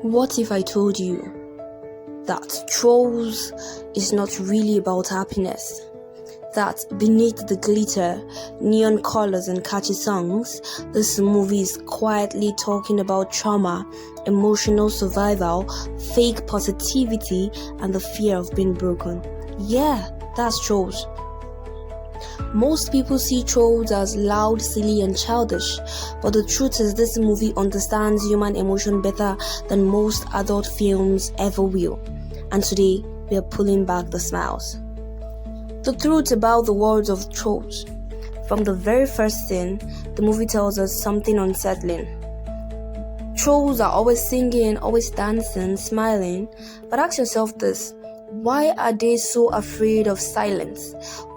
What if I told you that Trolls is not really about happiness? That beneath the glitter, neon colors and catchy songs, this movie is quietly talking about trauma, emotional survival, fake positivity, and the fear of being broken. Yeah, that's Trolls. Most people see Trolls as loud, silly, and childish, but the truth is this movie understands human emotion better than most adult films ever will. And today, we are pulling back the smiles. The truth about the world of Trolls. From the very first scene, the movie tells us something unsettling. Trolls are always singing, always dancing, smiling, but ask yourself this. Why are they so afraid of silence?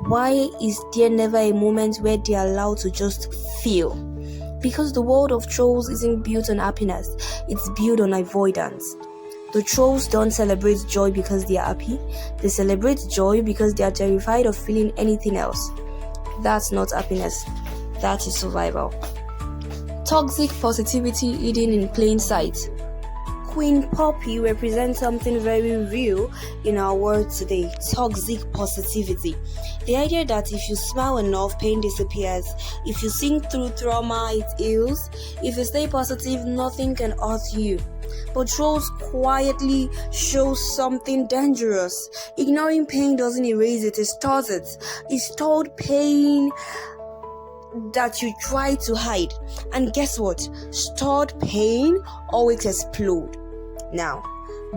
Why is there never a moment where they are allowed to just feel? Because the world of Trolls isn't built on happiness, it's built on avoidance. The Trolls don't celebrate joy because they are happy, they celebrate joy because they are terrified of feeling anything else. That's not happiness, that is survival. Toxic positivity hidden in plain sight. Queen Poppy represents something very real in our world today: toxic positivity. The idea that if you smile enough, pain disappears. If you sing through trauma, it heals. If you stay positive, nothing can hurt you. But Trolls quietly show something dangerous. Ignoring pain doesn't erase it, it stores it. It's stored pain that you try to hide. And guess what? Stored pain always explode. Now,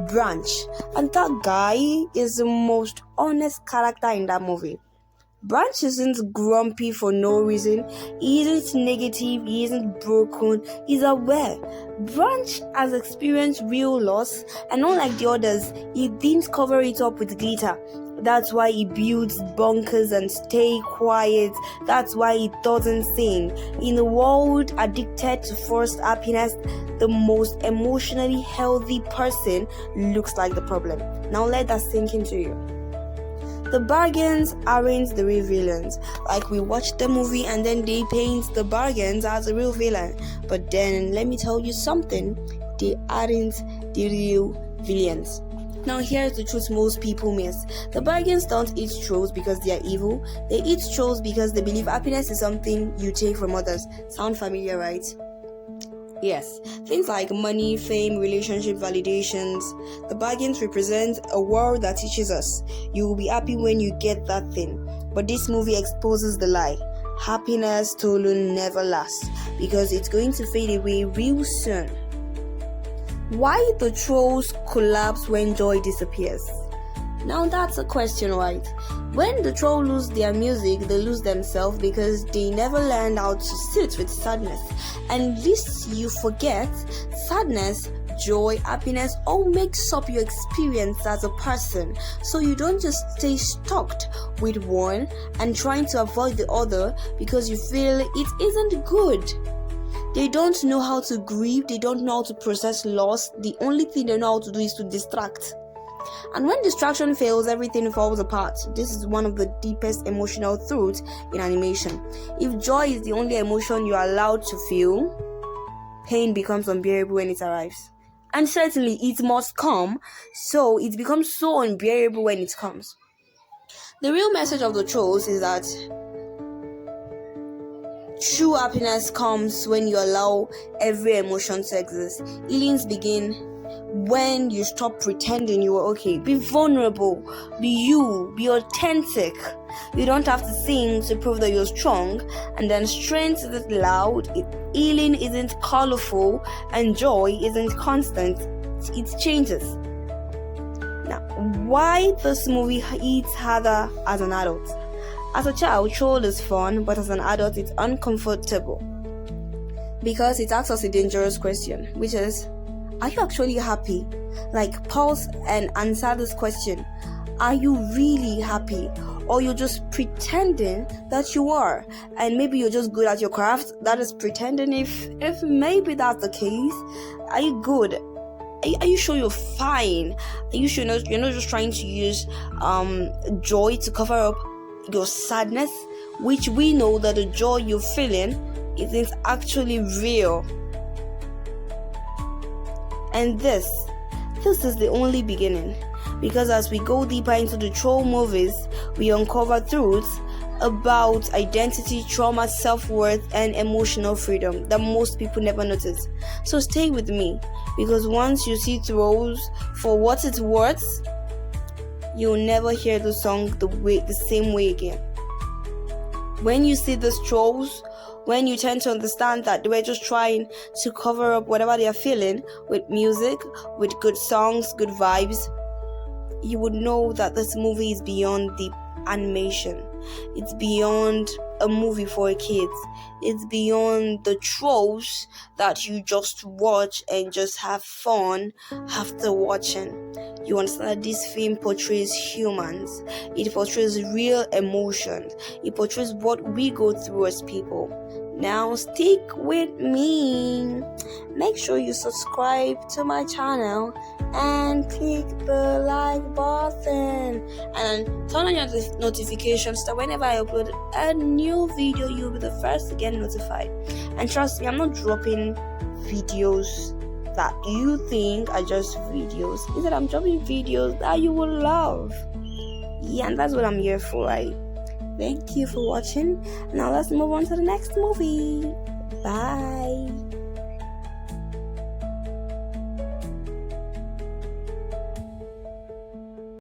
Branch. And that guy is the most honest character in that movie. Branch isn't grumpy for no reason. He isn't negative. He isn't broken. He's aware. Branch has experienced real loss, and unlike the others, he didn't cover it up with glitter. That's why he builds bunkers and stay quiet. That's why he doesn't sing. In a world addicted to forced happiness, the most emotionally healthy person looks like the problem. Now let that sink into you. The Bargains aren't the real villains. Like, we watch the movie and then they paint the Bargains as a real villain. But then, let me tell you something, they aren't the real villains. Now here's the truth most people miss. The Bargains don't eat Trolls because they are evil. They eat Trolls because they believe happiness is something you take from others. Sound familiar, right? Yes, things like money, fame, relationship validations. The Bargains represent a world that teaches us you will be happy when you get that thing. But this movie exposes the lie. Happiness stolen never lasts because it's going to fade away real soon. Why the Trolls collapse when joy disappears? Now that's a question, right? When the Trolls lose their music, they lose themselves because they never learned how to sit with sadness. And lest you forget, sadness, joy, happiness all makes up your experience as a person. So you don't just stay stuck with one and trying to avoid the other because you feel it isn't good. They don't know how to grieve, they don't know how to process loss. The only thing they know how to do is to distract. And when distraction fails, everything falls apart. This is one of the deepest emotional truths in animation. If joy is the only emotion you are allowed to feel, pain becomes unbearable when it arrives. And certainly it must come, so it becomes so unbearable when it comes. The real message of the Trolls is that true happiness comes when you allow every emotion to exist. Healings begin when you stop pretending you are okay. Be vulnerable, be you, be authentic. You don't have to sing to prove that you're strong. And then strength isn't loud, healing isn't colorful, and joy isn't constant. It changes. Now, why this movie hits harder as an adult? As a child, Troll is fun, but as an adult, it's uncomfortable. Because it asks us a dangerous question, which is, are you actually happy? Like, pause and answer this question. Are you really happy? Or you're just pretending that you are? And maybe you're just good at your craft. That is pretending. If maybe that's the case, are you good? Are you sure you're fine? Are you sure you're not just trying to use joy to cover up your sadness? Which we know that the joy you're feeling isn't actually real. And this is the only beginning, because as we go deeper into the troll movies, we uncover truths about identity, trauma, self-worth, and emotional freedom that most people never notice. So stay with me, because once you see trolls for what it's worth, you'll never hear the song the same way again. When you see these trolls, when you tend to understand that they were just trying to cover up whatever they are feeling with music, with good songs, good vibes, you would know that this movie is beyond the animation. It's beyond a movie for kids. It's beyond the trolls that you just watch and just have fun after watching. You understand that this film portrays humans. It portrays real emotions. It portrays what we go through as people. Now stick with me. Make sure you subscribe to my channel and click the like button and turn on your notifications so that whenever I upload a new video, you'll be the first to get notified. And trust me, I'm not dropping videos that you think are just videos. Instead, I'm dropping videos that you will love. Yeah, and that's what I'm here for, right? Thank you for watching. Now let's move on to the next movie. Bye.